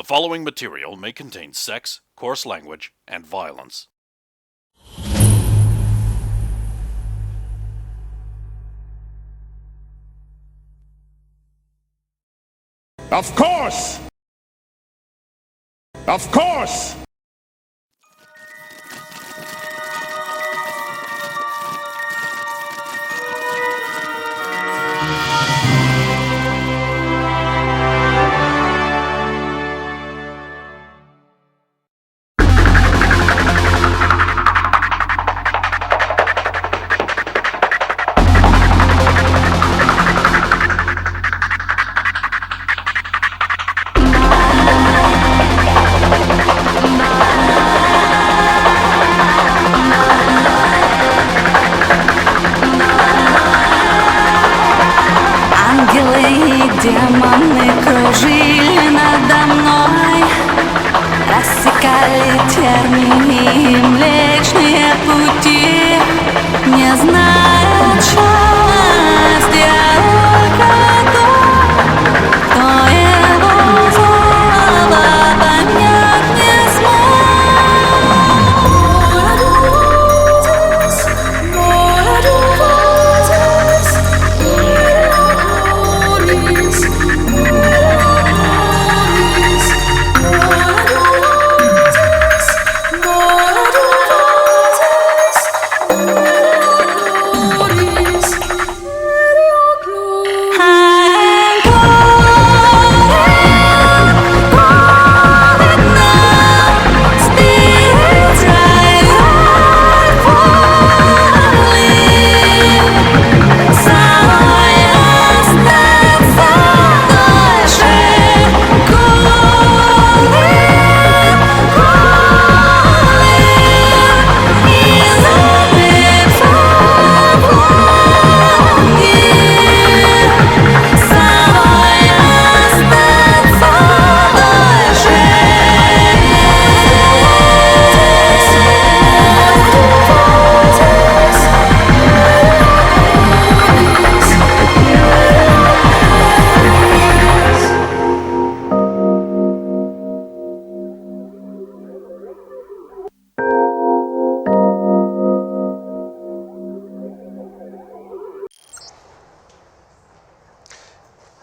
following material may contain sex, coarse language, and violence. Of course! Of course! Демоны кружили надо мной, рассекали тернии и млечные пути, не знают счастья только тот, кто его злого понять не смог.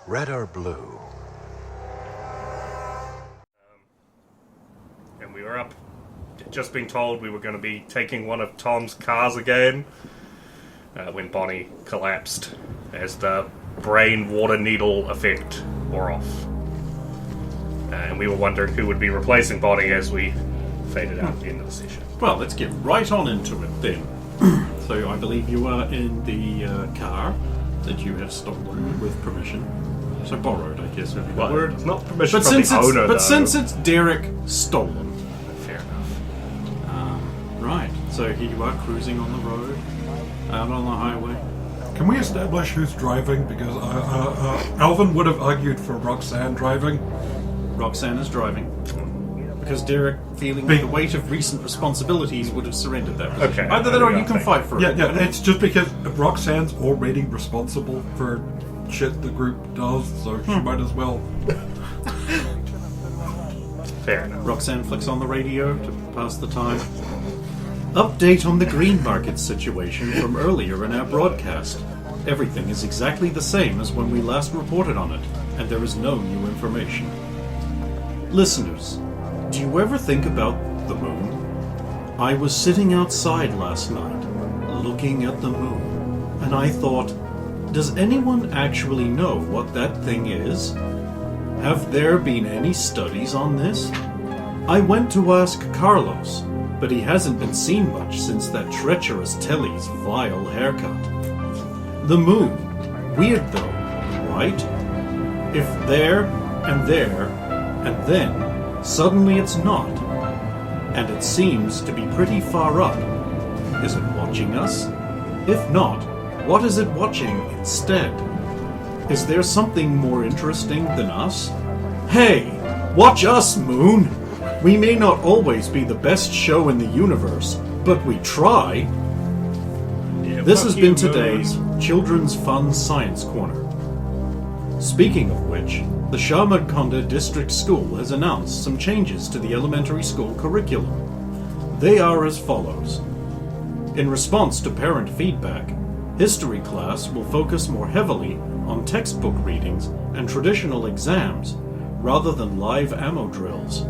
Red or blue? And we were up, just being told we were going to be taking one of Tom's cars again, when Bonnie collapsed as the brain water needle effect wore off. And we were wondering who would be replacing Bonnie as we faded out at the end of the session. Well, let's get right on into it then. So I believe you are in the car that you have stolen with permission. So borrowed, I guess, would be the word. It's not permission from the owner, But since it's Derek, stolen. Fair enough. Right, so here you are cruising on the road, out on the highway. Can we establish who's driving? Because Alvin would have argued for Roxanne driving. Roxanne is driving. Because Derek, feeling the weight of recent responsibilities, would have surrendered that position. Okay. Either that or you can fight for it. Yeah, it's just because Roxanne's already responsible for shit the group does, so she might as well. Fair enough. Roxanne flicks on the radio to pass the time. Update on the green market situation from earlier in our broadcast. Everything is exactly the same as when we last reported on it, and there is no new information. Listeners, do you ever think about the moon? I was sitting outside last night, looking at the moon, and I thought, does anyone actually know what that thing is? Have there been any studies on this? I went to ask Carlos, but he hasn't been seen much since that treacherous Telly's vile haircut. The moon. Weird though, right? If there, and then, suddenly it's not. And it seems to be pretty far up. Is it watching us? If not, what is it watching instead? Is there something more interesting than us? Hey, watch us, Moon! We may not always be the best show in the universe, but we try. This has been today's Children's Fun Science Corner. Speaking of which, The Shamadkonda District School has announced some changes to the elementary school curriculum. They are as follows. In response to parent feedback, history class will focus more heavily on textbook readings and traditional exams rather than live ammo drills.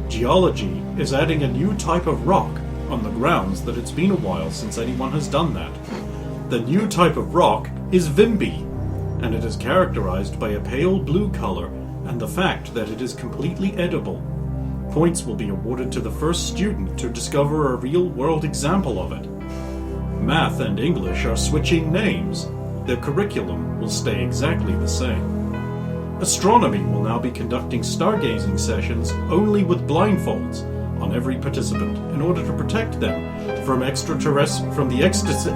Geology is adding a new type of rock on the grounds that it's been a while since anyone has done that. The new type of rock is Vimby, and it is characterized by a pale blue color and the fact that it is completely edible. Points will be awarded to the first student to discover a real-world example of it. Math and English are switching names. Their curriculum will stay exactly the same. Astronomy will now be conducting stargazing sessions only with blindfolds on every participant in order to protect them from the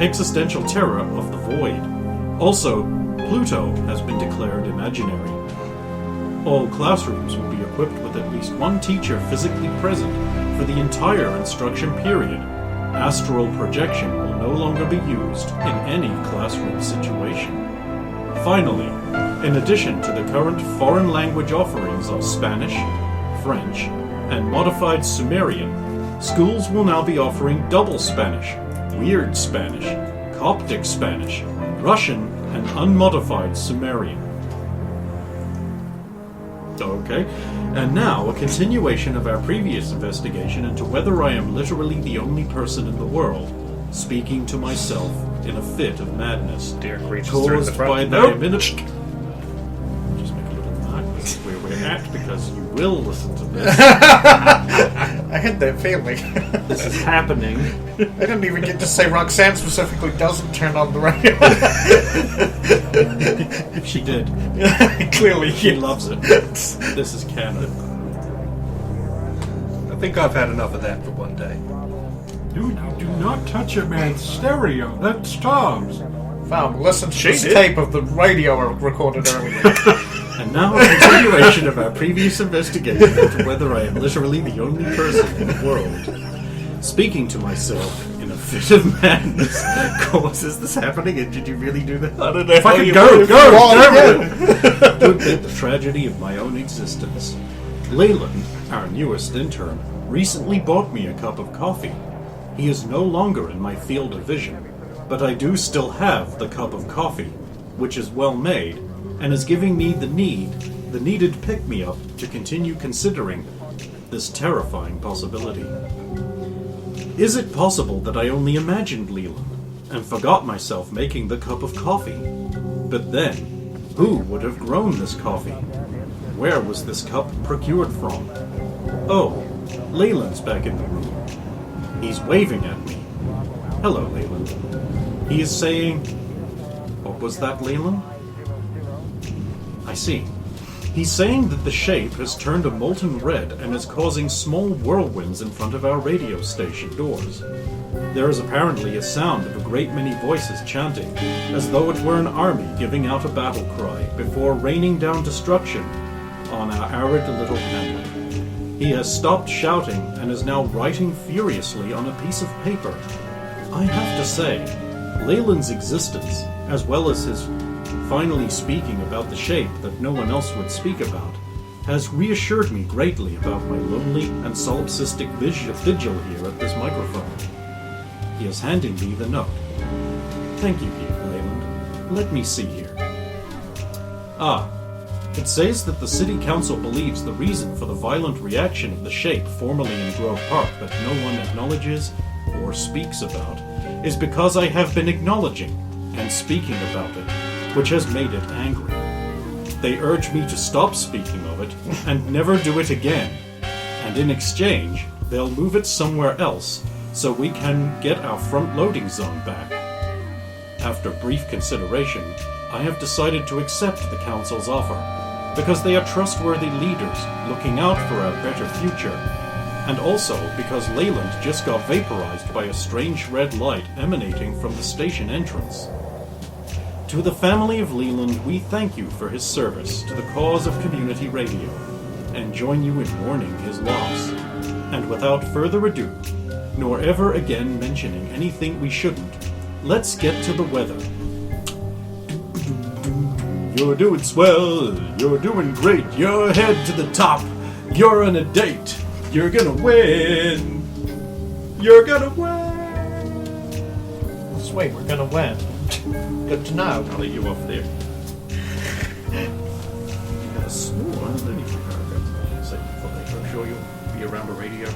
existential terror of the void. Also, Pluto has been declared imaginary. All classrooms will be equipped with at least one teacher physically present for the entire instruction period. Astral projection will no longer be used in any classroom situation. Finally, in addition to the current foreign language offerings of Spanish, French, and modified Sumerian, schools will now be offering double Spanish, Weird Spanish, Coptic Spanish, Russian, and unmodified Sumerian. Okay, and now a continuation of our previous investigation into whether I am literally the only person in the world speaking to myself in a fit of madness. Dear creatures through the Caused front. by the Nope. Just make a little mark. This is where we're at because you will listen to this. I had that feeling. This is happening. I didn't even get to say Roxanne specifically doesn't turn on the radio. She did. Clearly, She loves it. This is canon. I think I've had enough of that for one day. Dude, you do not touch a man's stereo. That's Tom's. Fam, listen to this did. tape of the radio I recorded earlier. And now a continuation of our previous investigation into whether I am literally the only person in the world speaking to myself in a fit of madness. Cause, is this happening? And did you really do that? I don't know. Fucking go to admit the tragedy of my own existence. Leyland, our newest intern, recently bought me a cup of coffee. He is no longer in my field of vision, but I do still have the cup of coffee, which is well made, and is giving me the needed pick-me-up to continue considering this terrifying possibility. Is it possible that I only imagined Leland and forgot myself making the cup of coffee? But then, who would have grown this coffee? Where was this cup procured from? Oh, Leyland's back in the room. He's waving at me. Hello, Leyland. He is saying... What was that, Leyland? I see. He's saying that the shape has turned a molten red and is causing small whirlwinds in front of our radio station doors. There is apparently a sound of a great many voices chanting, as though it were an army giving out a battle cry before raining down destruction on our arid little planet. He has stopped shouting and is now writing furiously on a piece of paper. I have to say, Leyland's existence, as well as his finally speaking about the shape that no one else would speak about, has reassured me greatly about my lonely and solipsistic vigil here at this microphone. He is handing me the note. Thank you, Leyland. Let me see here. Ah, it says that the City Council believes the reason for the violent reaction of the shape formerly in Grove Park that no one acknowledges or speaks about is because I have been acknowledging and speaking about it, which has made it angry. They urge me to stop speaking of it and never do it again, and in exchange, they'll move it somewhere else so we can get our front-loading zone back. After brief consideration, I have decided to accept the Council's offer, because they are trustworthy leaders looking out for our better future, and also because Leyland just got vaporized by a strange red light emanating from the station entrance. To the family of Leland, we thank you for his service to the cause of community radio, and join you in mourning his loss. And without further ado, nor ever again mentioning anything we shouldn't, let's get to the weather. You're doing swell. You're doing great. You're head to the top. You're on a date. You're gonna win. You're gonna win. Sweet, we're gonna win. Good to know. I'll let you off there. Snore, I don't need to paragraph. So I'm sure you'll be around a radio.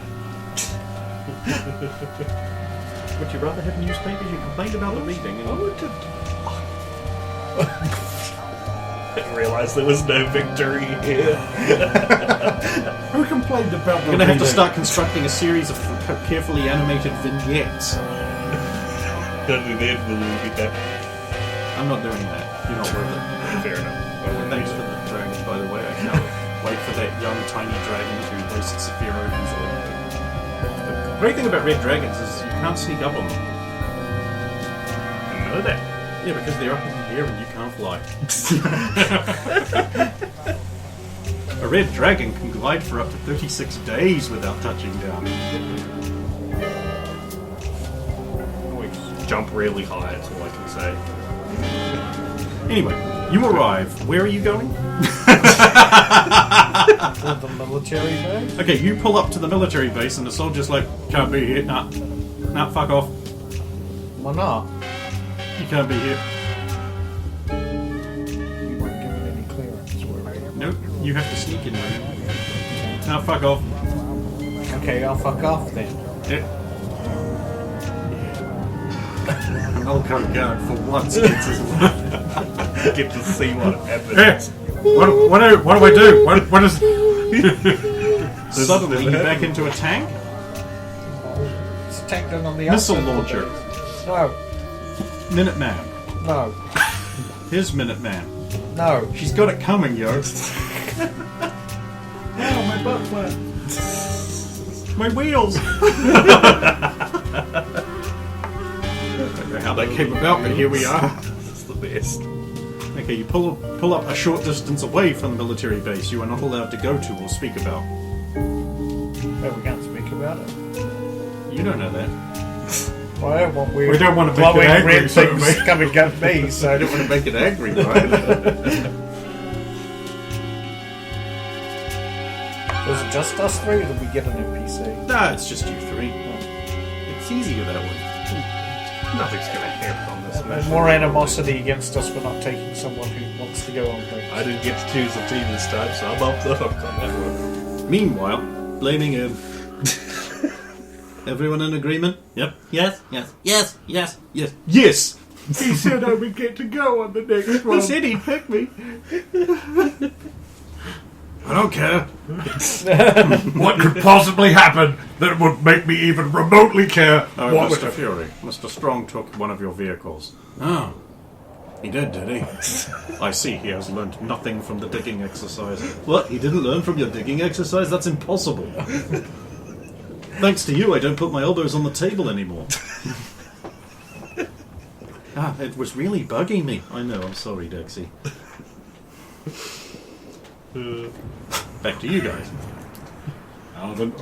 Would you rather have newspapers? You complained about the reading. And I didn't realise there was no victory here. Who complained about You're going to have to start constructing a series of carefully animated vignettes. Don't do that, we'll be back. I'm not doing that. You're not worth it. Fair enough. Thanks for the dragons, by the way. I can't wait for that young, tiny dragon to voice Saphiro. The great thing about red dragons is you can't sneak up on them. I know that. Yeah, because they're up in the air and you can't fly. A red dragon can glide for up to 36 days without touching down. Always jump really high, that's all I can say. Anyway, you arrive. Where are you going? The military base? Okay, you pull up to the military base and the soldier's like, can't be here. Nah, fuck off. Why not? You can't be here. You weren't given any clearance. Nope, you have to sneak in there. Nah, fuck off. Okay, I'll fuck off then. Yeah. An old guard for once gets his Get to see what happens. What do I do? What is... Suddenly you're back into a tank? It's tacked on the Missile outside. launcher. No, Minuteman. no, Here's Minuteman. no. She's got it coming, yo. Oh, my butt flat. My wheels! I don't know how that came about, but here we are. It's the best. Okay, you pull up a short distance away from the military base you are not allowed to go to or speak about. Oh, we can't speak about it. You don't know that. Well, I don't want weird We don't want to make it glowing angry, red so things coming at me, so I don't want to make it angry, right? is it just us three, or did we get an NPC? Nah, it's just you three. It's easier that way. Nothing's going to happen on this mission. More animosity against us for not taking someone who wants to go on things. I didn't get to choose a team this time, so I'm off the hook on that one. Meanwhile, blaming him. Everyone in agreement? Yep. Yes. He said I would get to go on the next one. He said he'd pick me. I don't care. What could possibly happen that would make me even remotely care? Oh, What Mr. would... Fury. Mr. Strong took one of your vehicles. Oh. He did he? I see he has learned nothing from the digging exercise. What? He didn't learn from your digging exercise? That's impossible. Thanks to you, I don't put my elbows on the table anymore. It was really bugging me. I know, I'm sorry, Dexy. Back to you guys. Alvin,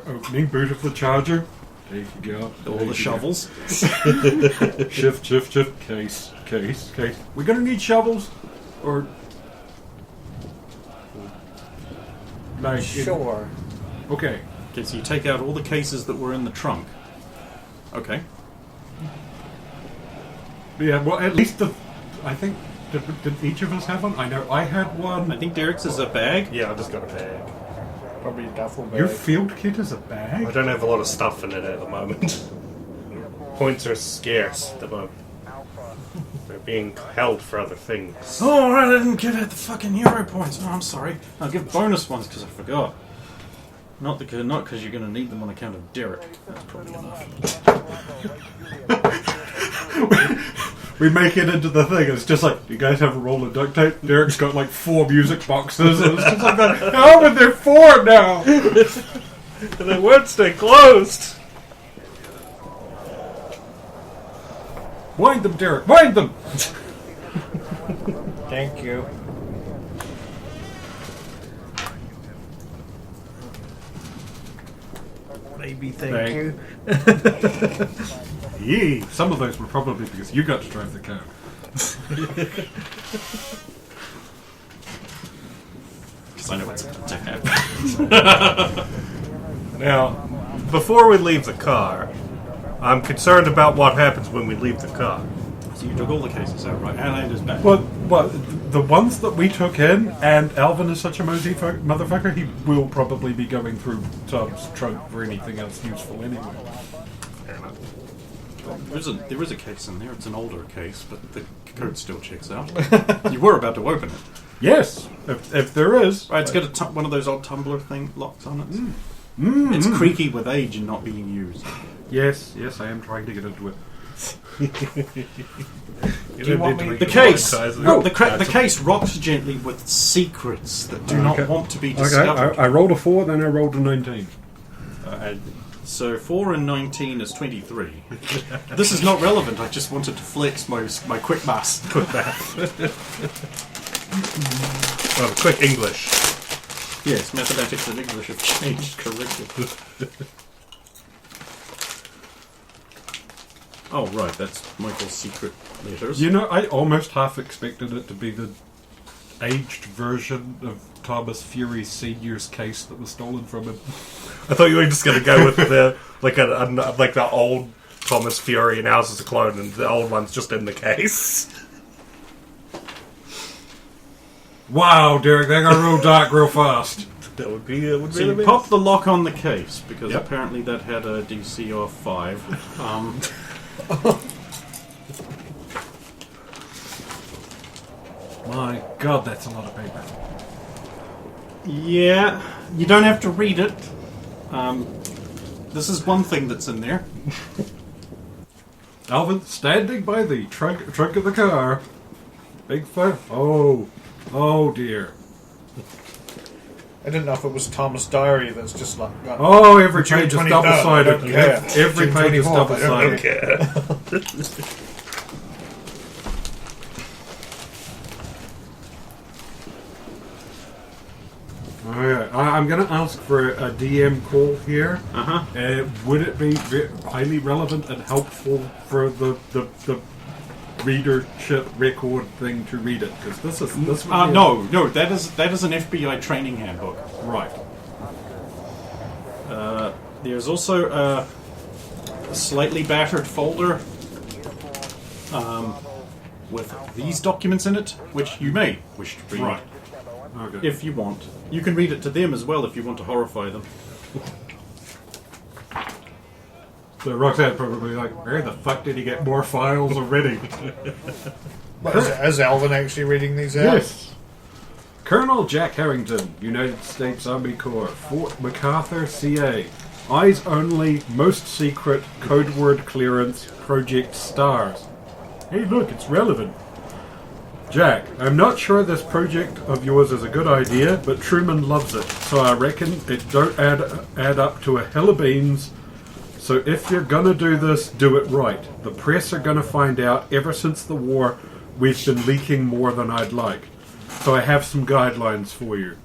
opening boot of the Charger. There you go. All the shovels. Shift. Case. We're gonna need shovels? Or... Like, Sure. Okay. Okay, so you take out all the cases that were in the trunk. Okay. Yeah, well, at least I think... Did each of us have one? I know I had one. I think Derek's is a bag. Yeah, I just got a bag. Probably a duffel bag. Your field kit is a I bag? don't have a lot of stuff in it at the moment. Points are scarce at the moment. They're being held for other things. Oh, I didn't give it the fucking hero points. Oh, I'm sorry. I'll give bonus ones because I forgot. Not because you're going to need them on account of Derek. That's probably enough. We make it into the thing. It's just like, you guys have a roll of duct tape? Derek's got like 4 music boxes. And it's just like that. How are there 4 now? And they won't stay closed! Wind them, Derek. Wind them. Thank you. Maybe thank you. Yee. Some of those were probably because you got to drive the car. Yes, I know what's about to happen. Now, before we leave the car, I'm concerned about what happens when we leave the car. So you took all the cases out, right? And is back. Well, the ones that we took in, and Alvin is such a mosey motherfucker, he will probably be going through Tom's trunk for anything else useful anyway. There is a case in there. It's an older case, but the code still checks out. You were about to open it. Yes, if there is. Right, it's got one of those old tumbler thing locks on it. It's creaky with age and not being used. Yes, I am trying to get into it. Do you want me The case. The case rocks gently with secrets that do not want to be discovered. Okay, I rolled a 4, then I rolled a 19. So 4 and 19 is 23. This is not relevant. I just wanted to flex my quick math. Well, quick English. Yes, mathematics and English have changed curriculum. Oh, right, that's Michael's secret letters. You know, I almost half expected it to be the aged version of Thomas Fury Sr.'s case that was stolen from him. I thought you were just going to go with the like the old Thomas Fury and ours is a clone, and the old one's just in the case. Wow, Derek, that got real dark real fast. That would be. So you pop the lock on the case, because Yep. apparently that had a DC of 5. My God, that's a lot of paper. Yeah, you don't have to read it. This is one thing that's in there. Alvin, standing by the trunk of the car. Big fire. Oh dear. I didn't know if it was Tom's diary that's just like... got Oh, every June page is 23rd, double-sided. I don't care. Every June page is 24th, double-sided. Okay. Alright, I'm going to ask for a DM call here. Would it be highly relevant and helpful for the readership record thing to read it? Because this would be No, that is an FBI training handbook. right. There's also a slightly battered folder with these documents in it, which you may wish to read. Right. Okay. If you want. You can read it to them as well if you want to horrify them. So Roxanne probably like, where the fuck did he get more files already? Is Alvin actually reading these out? Yes. Colonel Jack Harrington, United States Army Corps, Fort MacArthur, CA. Eyes only, most secret, code word clearance, Project Stars. Hey look, it's relevant. Jack, I'm not sure this project of yours is a good idea, but Truman loves it, so I reckon it don't add up to a hill of beans. So if you're gonna do this, do it right. The press are gonna find out ever since the war we've been leaking more than I'd like. So I have some guidelines for you.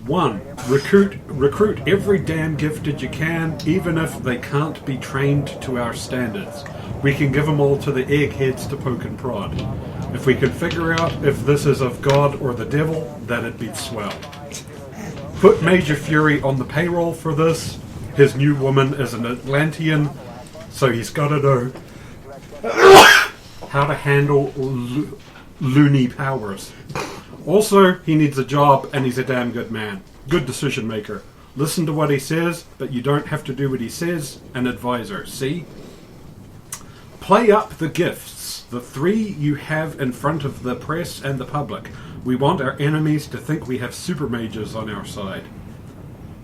1. Recruit every damn gifted you can, even if they can't be trained to our standards. We can give them all to the eggheads to poke and prod. If we can figure out if this is of God or the devil, that'd be swell. Put Major Fury on the payroll for this. His new woman is an Atlantean, so he's got to know how to handle loony powers. Also, he needs a job, and he's a damn good man. Good decision maker. Listen to what he says, but you don't have to do what he says. An advisor, see? Play up the gifts. The 3 you have in front of the press and the public. We want our enemies to think we have super mages on our side.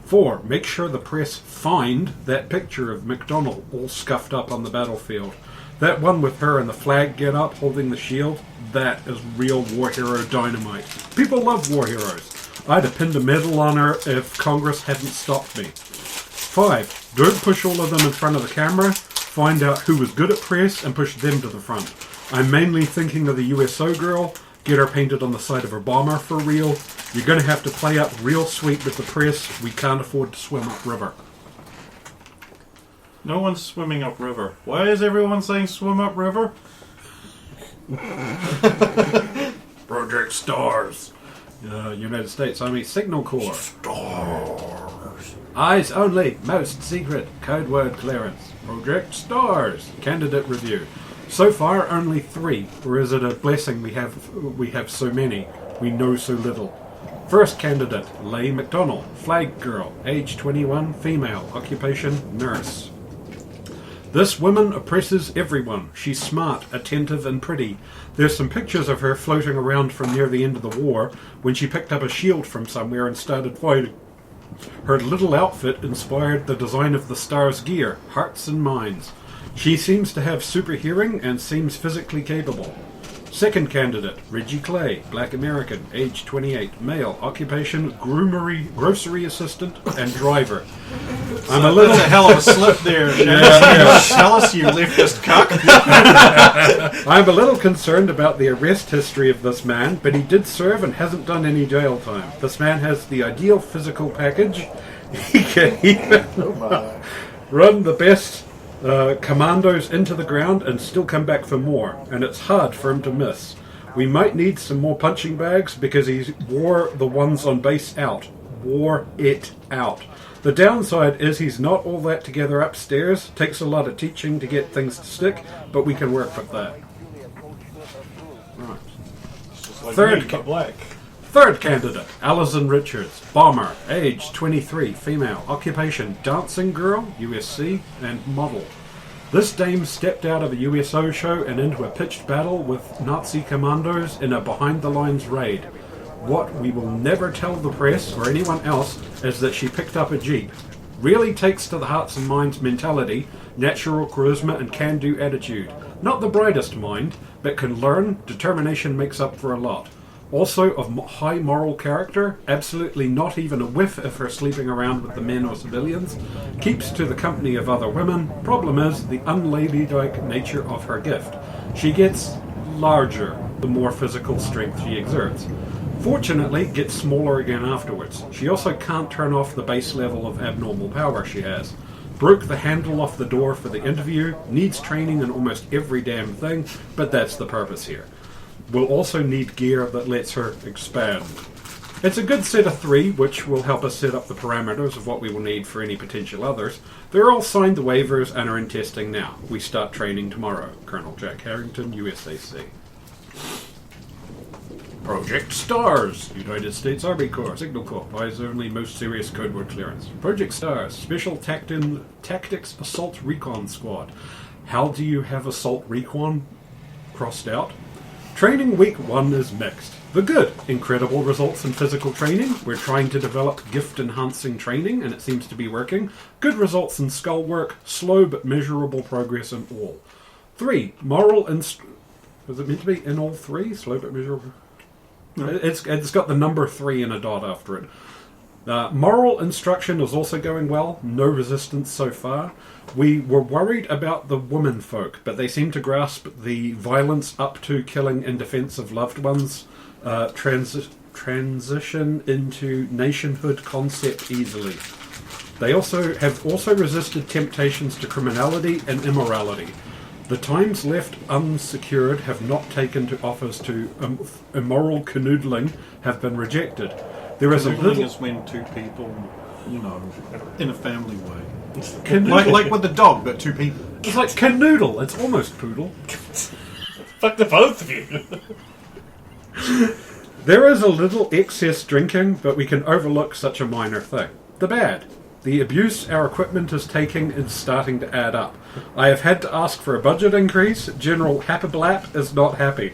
4. Make sure the press find that picture of McDonald all scuffed up on the battlefield. That one with her in the flag get-up holding the shield, that is real war hero dynamite. People love war heroes. I'd have pinned a medal on her if Congress hadn't stopped me. 5. Don't push all of them in front of the camera. Find out who was good at press and push them to the front. I'm mainly thinking of the USO girl. Get her painted on the side of her bomber for real. You're going to have to play up real sweet with the press. We can't afford to swim upriver. No one's swimming upriver. Why is everyone saying swim upriver? Project Stars. United States Army Signal Corps. Eyes only, most secret, code word clearance. Project Stars. Candidate review. So far, only 3, or is it a blessing we have so many, we know so little? First candidate, Leigh McDonald, flag girl, age 21, female, occupation, nurse. This woman oppresses everyone. She's smart, attentive, and pretty. There's some pictures of her floating around from near the end of the war when she picked up a shield from somewhere and started fighting. Her little outfit inspired the design of the Star's gear, hearts and minds. She seems to have super hearing and seems physically capable. Second candidate, Reggie Clay, black American, age 28, male, occupation, grocery assistant, and driver. I'm a little... That's a hell of a slip there. Tell us, you leftist cuck. I'm a little concerned about the arrest history of this man, but he did serve and hasn't done any jail time. This man has the ideal physical package. He can even run the best commandos into the ground and still come back for more, and it's hard for him to miss. We might need some more punching bags because he wore the ones on base out. Wore it out. The downside is he's not all that together upstairs. Takes a lot of teaching to get things to stick, but we can work with that. Right. Like Third me, but black. Third candidate, Alison Richards, bomber, age 23, female, occupation, dancing girl, USC, and model. This dame stepped out of a USO show and into a pitched battle with Nazi commandos in a behind-the-lines raid. What we will never tell the press or anyone else is that she picked up a Jeep. Really takes to the hearts and minds mentality, natural charisma and can-do attitude. Not the brightest mind, but can learn, determination makes up for a lot. Also of high moral character, absolutely not even a whiff of her sleeping around with the men or civilians, keeps to the company of other women. Problem is the unladylike nature of her gift. She gets larger the more physical strength she exerts. Fortunately, gets smaller again afterwards. She also can't turn off the base level of abnormal power she has. Broke the handle off the door for the interview, needs training in almost every damn thing, but that's the purpose here. We'll also need gear that lets her expand. It's a good set of 3, which will help us set up the parameters of what we will need for any potential others. They're all signed the waivers and are in testing now. We start training tomorrow. Colonel Jack Harrington, USAC. Project Stars, United States Army Corps, Signal Corps, eyes only, most serious code word clearance. Project Stars, Special Tactics Assault Recon Squad. How do you have Assault Recon crossed out? Training week 1 is mixed. The good, incredible results in physical training. We're trying to develop gift-enhancing training, and it seems to be working. Good results in skull work, slow but measurable progress in all. 3, moral was it meant to be in all 3? Slow but measurable? No. It's got the number 3 and a dot after it. Moral instruction is also going well. No resistance so far. We were worried about the women folk, but they seem to grasp the violence up to killing in defense of loved ones, transition into nationhood concept easily. They have also resisted temptations to criminality and immorality. The times left unsecured have not taken to offers to immoral canoodling have been rejected. There is a little... is when 2 people, in a family way. Canoodle. Like with the dog, but 2 people. It's like canoodle. It's almost poodle. Fuck the both of you. There is a little excess drinking, but we can overlook such a minor thing. The bad. The abuse our equipment is taking is starting to add up. I have had to ask for a budget increase. General Happablap is not happy.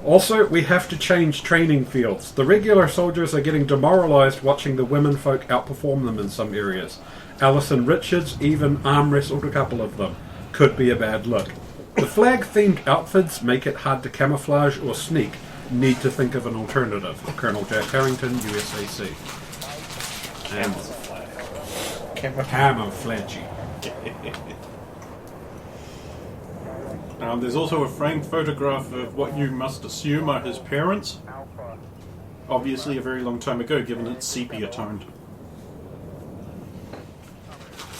Also, we have to change training fields. The regular soldiers are getting demoralized watching the women folk outperform them in some areas. Alison Richards even arm wrestled a couple of them. Could be a bad look. The flag-themed outfits make it hard to camouflage or sneak. Need to think of an alternative. Colonel Jack Harrington, USAC. Camouflagey. There's also a framed photograph of what you must assume are his parents. Obviously a very long time ago, given it's sepia-toned.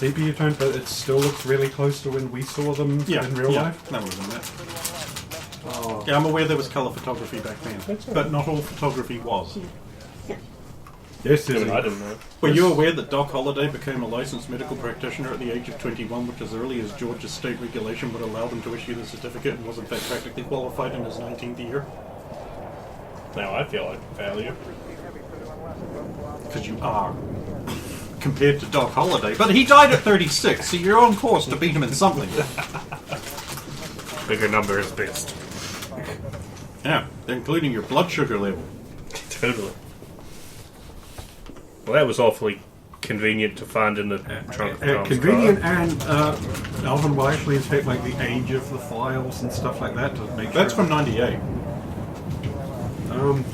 Sepia toned, but it still looks really close to when we saw them in real life. That was in that. Yeah, I'm aware there was colour photography back then, but not all photography was. Yes, Even I is didn't know. Were you aware that Doc Holliday became a licensed medical practitioner at the age of 21, which as early as Georgia's state regulation would allow them to issue the certificate, and was in fact practically qualified in his 19th year? Now I feel like a failure. Because you are. Compared to Doc Holliday. But he died at 36, so you're on course to beat him in something. Bigger number is best. Yeah, including your blood sugar level. Totally. Well, that was awfully convenient to find in the trunk of Tom's convenient, car. and Alvin will actually inspect like the age of the files and stuff like that to make That's sure. from 98.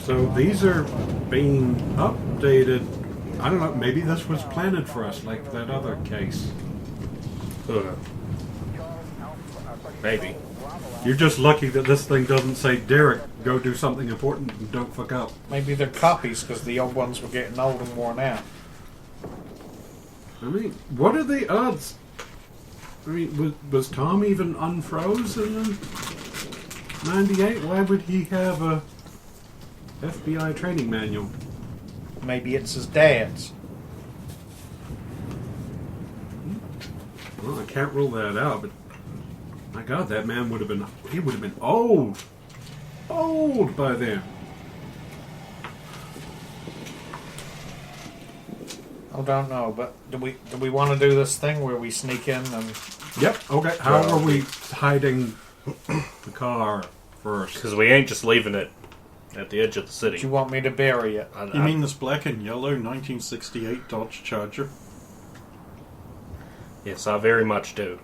So these are being updated. I don't know. Maybe this was planted for us, like that other case. Ugh. Maybe. You're just lucky that this thing doesn't say, Derek, go do something important and don't fuck up. Maybe they're copies because the old ones were getting old and worn out. I mean, what are the odds? I mean, was Tom even unfrozen in 98? Why would he have a FBI training manual? Maybe it's his dad's. Well, I can't rule that out, but my God, that man would have been old by then. I don't know, but do we want to do this thing where we sneak in and Yep. Okay. How are we hiding the car first? Because we ain't just leaving it at the edge of the do city. you want me to bury it? You mean this black and yellow 1968 Dodge Charger? Yes, I very much do.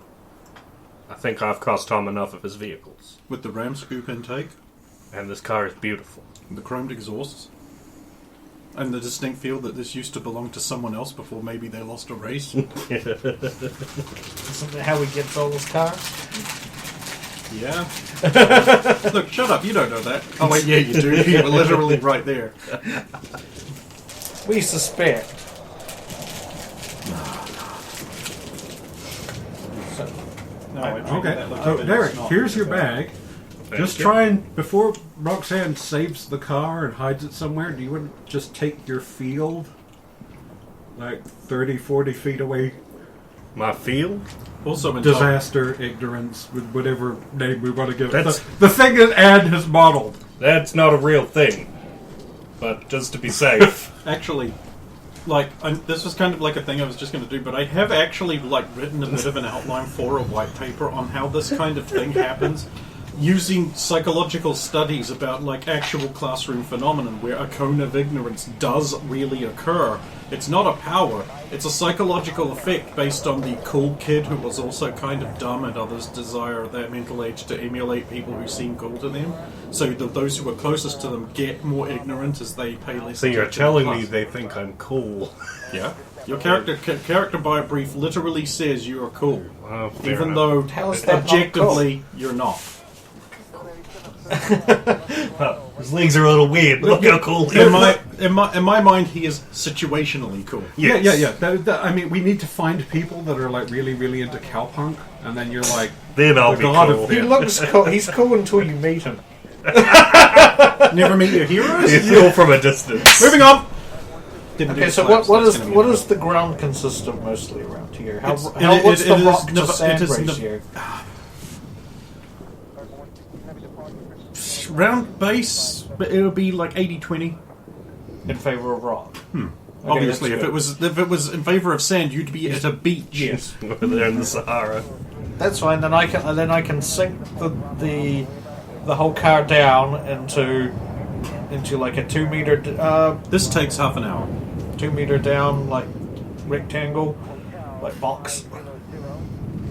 I think I've cost Tom enough of his vehicles. With the Ram scoop intake? And this car is beautiful. The chromed exhausts? And the distinct feel that this used to belong to someone else before maybe they lost a race? Isn't that how he gets all his cars? Yeah. Look, shut up, you don't know that. Oh wait, yeah you do. You were literally right there. We suspect. No, I treated Okay. that like Oh, a Derek, snot. here's your bag. Just you. try and, before Roxanne saves the car and hides it somewhere, do you want to just take your field like 30, 40 feet away? My field? Also in Disaster, ignorance, with whatever name we want to give it. That's- The thing that Ad has modeled. That's not a real thing. But just to be safe. Actually, like, this was kind of like a thing I was just going to do, but I have actually, like, written a bit of an outline for a white paper on how this kind of thing happens, using psychological studies about, like, actual classroom phenomenon where a cone of ignorance does really occur. It's not a power, it's a psychological effect based on the cool kid who was also kind of dumb and others desire at that mental age to emulate people who seem cool to them. So that those who are closest to them get more ignorant as they pay less So you're attention to telling class. me they think I'm cool. Yeah. Your character bio brief literally says you are cool, Fair even enough. though How is that not objectively you're not. His legs are a little weird. Look how cool he In is. my mind, he is situationally cool. Yes. Yeah. I mean, we need to find people that are like really, really into cowpunk, and then you're like, Then I'll the be god cool. of He looks cool. He's cool until you meet him. Never meet your heroes. He's cool from a distance. Moving on. Didn't do Okay, the so slaps, what that's is gonna be what annoying. is the ground consist of mostly around here? It's- What's it the is rock to never- sand it is ratio? round base? But it'll be like 80-20. In favor of rock. Obviously, that's if it was in favor of sand, you'd be at a beach. Yes, Over there in the Sahara. that's fine. Then I can sink the whole car down into like a 2 meter This takes half an hour. 2 meter down like rectangle, like box,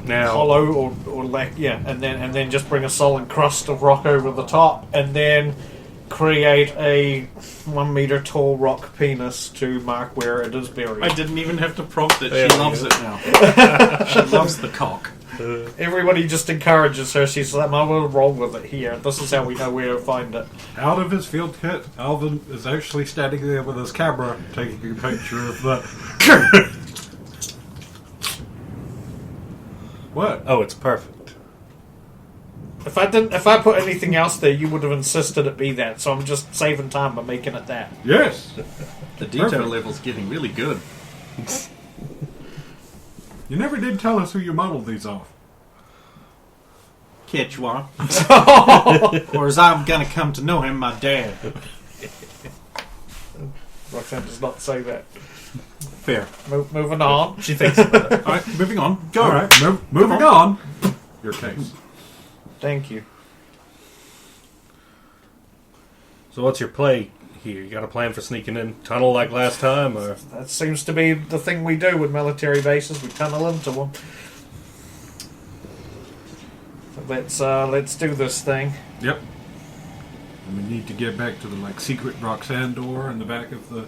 Now, hollow or like and then just bring a solid crust of rock over the top, and then create a 1 meter tall rock penis to mark where it is buried. I didn't even have to prompt it. There She we loves go. it now. She loves the cock. Everybody just encourages her. She's like, "I will roll with it here. This is how we know where to find it." out of his field kit, Alvin is actually standing there with his camera taking a picture of the. What? oh, it's perfect. If I put anything else there, you would have insisted it be that. So I'm just saving time by making it that. Yes. The detail Perfect. level's getting really good. You never did tell us who you modeled these off. Quechua. Or as I'm gonna come to know him, my dad. Roxanne does not say that. Fair. Moving on. She thinks about it. Alright, moving on. Go. All right, moving on. Your case. Thank you. So what's your play here? You got a plan for sneaking in tunnel like last time, or That seems to be the thing we do with military bases. We tunnel into them. Let's do this thing. Yep. And we need to get back to the secret Roxanne door in the back of the.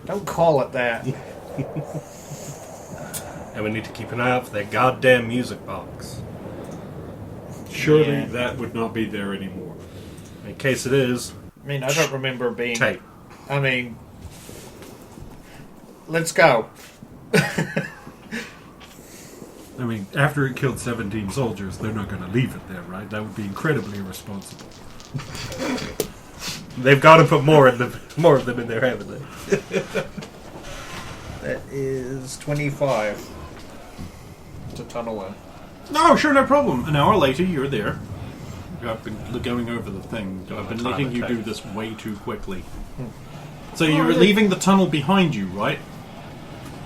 Don't call it that. and we need to keep an eye out for that goddamn music box. Surely Yeah. that would not be there anymore. In case it is, I mean, I don't remember being. tape. I mean, let's go. I mean, after it killed 17 soldiers, they're not going to leave it there, right? That would be incredibly irresponsible. They've got to put more of them in there, haven't they? That is 25 to tunnel in. No, sure, no problem. An hour later, you're there. I've been going over the thing. I've been Time letting you attack. do this way too quickly. So you were leaving the tunnel behind you, right?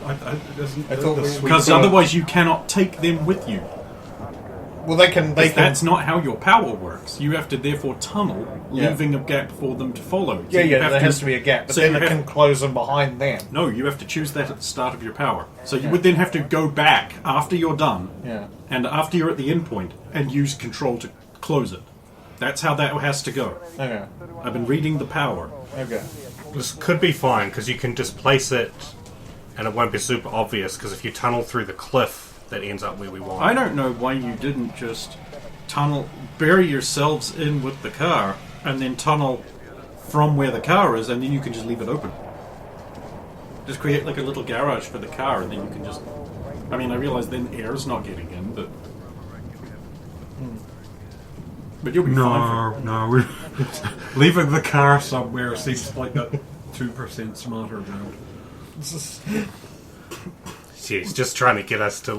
I thought we- Because otherwise you cannot take them with you. Well, they can. That's not how your power works. You have to therefore tunnel, Yeah. leaving a gap for them to follow. Yeah, So you yeah. have There has to be a gap, but so then you it have- can close them behind them. No, you have to choose that at the start of your power. So you would then have to go back after you're done, Yeah. and after you're at the end point, and use control to close it. That's how that has to go. Okay. I've been reading the power. Okay. This could be fine because you can just place it, and it won't be super obvious. Because if you tunnel through the cliff, that ends up where we want. I don't know why you didn't just bury yourselves in with the car, and then tunnel from where the car is, and then you can just leave it open. Just create like a little garage for the car, and then you can just... I mean, I realize then air's not getting in, but... But you'll be fine. No. Leaving the car somewhere seems like a 2% smarter route. She's just trying to get us to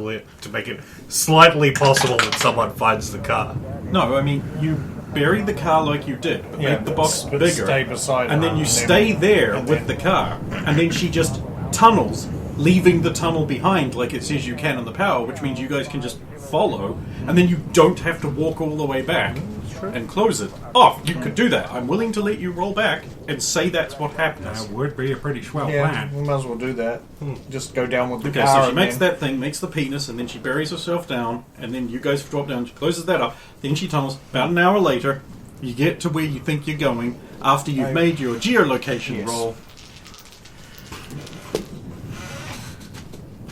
make it slightly possible that someone finds the car. No, I mean, you bury the car like you did, but make the box but bigger. stay beside and her, then you and stay then- there and with then- the car, and then she just tunnels, leaving the tunnel behind like it says you can in the power, which means you guys can just follow, and then you don't have to walk all the way back and close it off. You could do that. I'm willing to let you roll back and say that's what happens. That would be a pretty swell Yeah, plan. we might as well do that. Just go down with the Okay, car. so she and makes then- that thing, makes the penis, and then she buries herself down, and then you guys drop down, she closes that up, then she tunnels. About an hour later, you get to where you think you're going after you've made your geolocation Yes. roll.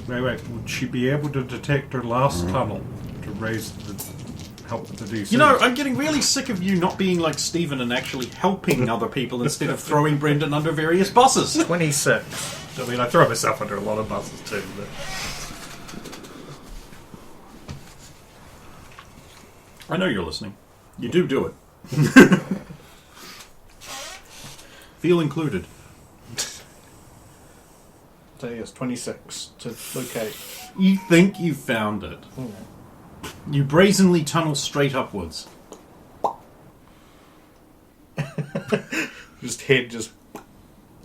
Wait. Would she be able to detect her last tunnel to raise the help with the DC? You know, I'm getting really sick of you not being like Steven and actually helping other people instead of throwing Brendan under various buses. 26. I mean, I throw myself under a lot of buses too. But I know you're listening. You do it. Feel included. So yes, 26 to locate. You think you found it. You brazenly tunnel straight upwards. Just head, just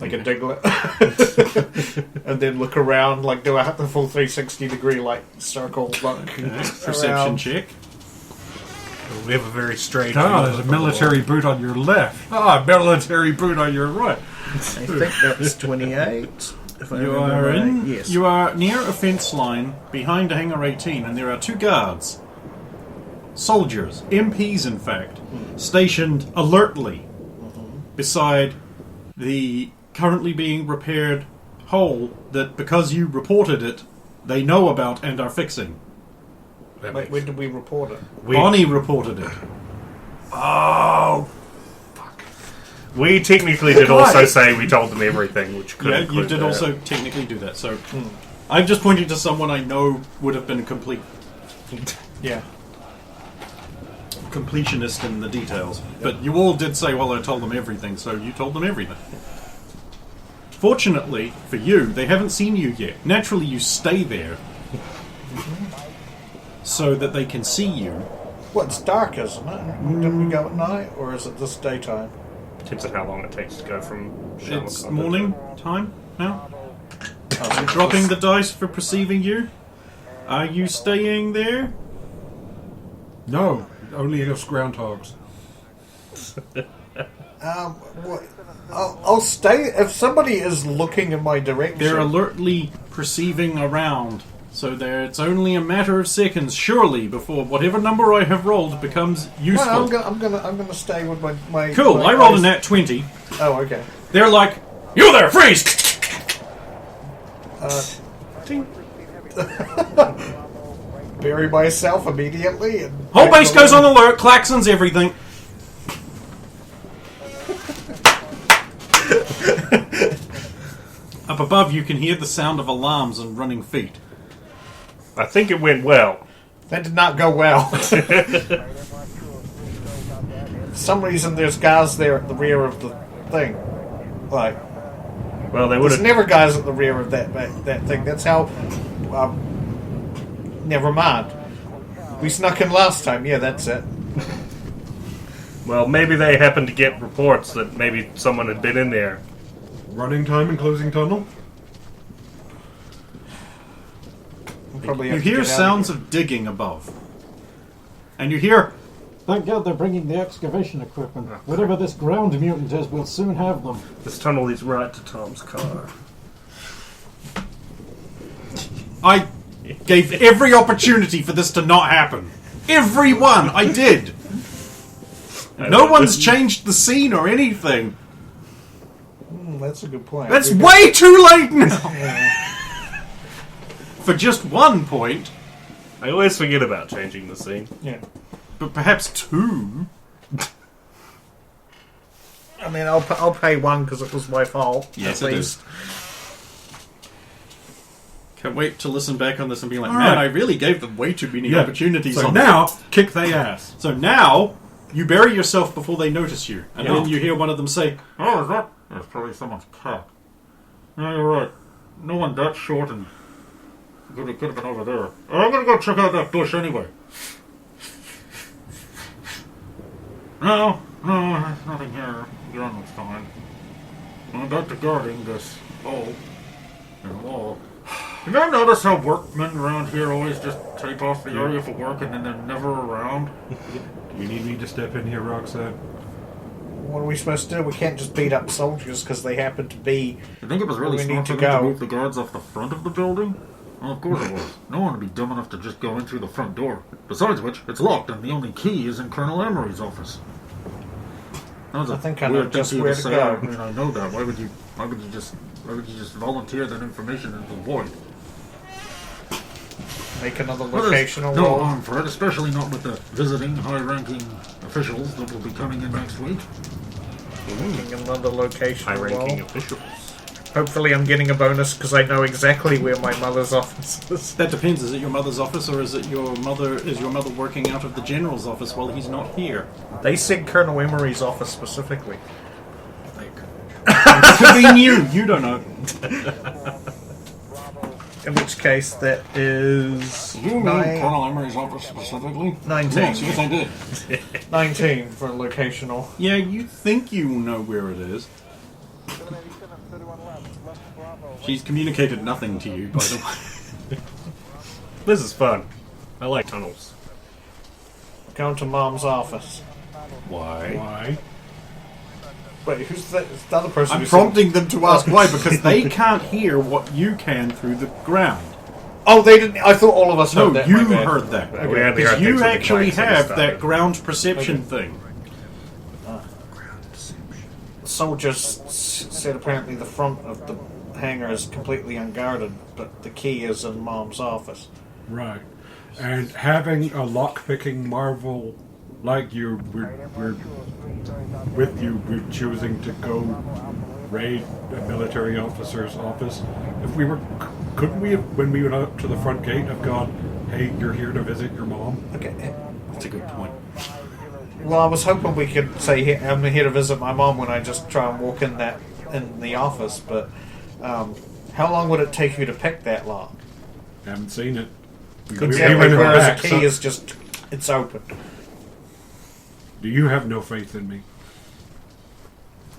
like a diglet. And then look around, like do a the full 360 degree, like circle, look. Perception around. check. we have a very strange. Ah, view there's a of the military world. boot on your left. Ah, military boot on your right. I think that's 28. If I You remember are right. in. Yes. You are near a fence line behind hangar 18, and there are two guards, soldiers, MPs, in fact, stationed alertly beside the currently being repaired hole that, because you reported it, they know about and are fixing. That Wait, makes- when did we report it? Bonnie reported it. Oh, fuck. We technically did also say we told them everything, which could Yeah, you include did that. also technically do that. So I'm just pointing to someone I know would have been complete. Yeah. completionist in the details. But you all did say, well, I told them everything, so you told them everything. Fortunately for you, they haven't seen you yet. Naturally, you stay there so that they can see you. Well, it's dark, isn't it? Didn't we go at night, or is it this daytime? Depends on how long it takes to go from Sherlock It's Holmes. morning time now. Oh, I'm dropping the dice for perceiving you. Are you staying there? No, only us groundhogs. What? I'll stay if somebody is looking in my direction. They're alertly perceiving around, so it's only a matter of seconds, surely, before whatever number I have rolled becomes useful. Well, I'm gonna stay with my. Cool. my I rolled a eyes. nat 20. Oh, okay. They're like, you there, freeze! Bury myself immediately. And Whole base goes on alert, klaxons, everything. Up above, you can hear the sound of alarms and running feet. I think it went well. That did not go well. For some reason, there's guys there at the rear of the thing. Like, Well, they would there's have. never guys at the rear of that thing. That's how. Never mind. We snuck in last time. Yeah, that's it. Well, maybe they happened to get reports that maybe someone had been in there. Running time and closing tunnel? We'll probably You have to hear get out sounds here. of digging above. And you hear, Thank God they're bringing the excavation equipment. Whatever this ground mutant is, we'll soon have them. This tunnel leads right to Tom's car. I gave every opportunity for this to not happen. Every one, I did. No one's changed the scene or anything. That's a good point. That's We could- way too late now. For just 1 point, I always forget about changing the scene. Yeah. but perhaps 2. I mean, I'll pay one because it was my fault. Yes, at it least. Can't wait to listen back on this and be like, All man, right. I really gave them way too many Yeah. opportunities So on now, kick they ass. So now, you bury yourself before they notice you. And Yeah. then you hear one of them say, Oh, is that? That's probably someone's cat. Yeah, you're right. No one that short and could have been over there. I'm gonna go check out that bush anyway. No, there's nothing here. Gun was fine. I'm back to guarding this hole in the wall. You ever notice how workmen around here always just tape off the area for work and then they're never around? Do you need me to step in here, Roxanne? What are we supposed to do? We can't just beat up soldiers because they happen to be. You think it was really We smart need to for them to go. move the guards off the front of the building? Well, of course it was. No one would be dumb enough to just go in through the front door. Besides which, it's locked and the only key is in Colonel Emery's office. That was a I think I know weird thing just for you where to to say. go. I mean, I know that. Why would you just volunteer that information into the void? Make another Well, there's locational no roll. harm for it, especially not with the visiting high-ranking officials that will be coming in next week. Making another locational High-ranking roll. officials. Hopefully, I'm getting a bonus because I know exactly where my mother's office is. that depends, is it your mother's office or is your mother working out of the general's office while he's not here? They said Colonel Emery's office specifically. It could be you don't know. In which case, that is Colonel Emery's office specifically? 19. Yes, I did. 19 for locational. Yeah, you think you know where it is. She's communicated nothing to you, by the way. This is fun. I like tunnels. Going to Mom's office. Why? Why? Wait, who's the other person? I'm who prompting them to ask why, because they can't hear what you can through the ground. Oh, they didn't. I thought all of us No, heard that. you my bad. heard that. We only heard Because things you with the actually clanks when it have started. that ground perception thing. Soldiers said apparently the front of the hangar is completely unguarded, but the key is in Mom's office. Right. And having a lock-picking marvel like you, we're with you, we're choosing to go raid a military officer's office. If we were, couldn't we have, when we went up to the front gate, have gone, hey, you're here to visit your mom? Okay. That's a good point. Well, I was hoping we could say I'm here to visit my mom when I just try and walk in the office, but how long would it take you to pick that lock? Haven't seen it. Exactly, went in the whereas back, a key so- is just, it's open. Do you have no faith in me?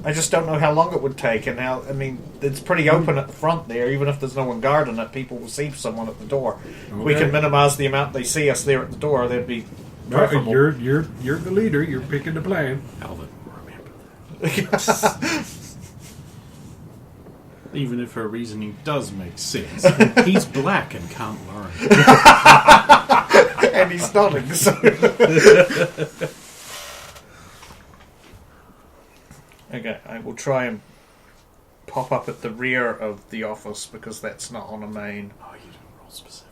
I just don't know how long it would take, and how, I mean, it's pretty open at the front there, even if there's no one guarding it, people will see someone at the door. If we Okay. can minimize the amount they see us there at the door, they'd be preferable. You're the leader. You're picking the plan. Alvin, remember that. Even if her reasoning does make sense, he's black and can't learn. And he's nodding, so... Okay, I will try and pop up at the rear of the office, because that's not on a main. Oh, you didn't roll specific.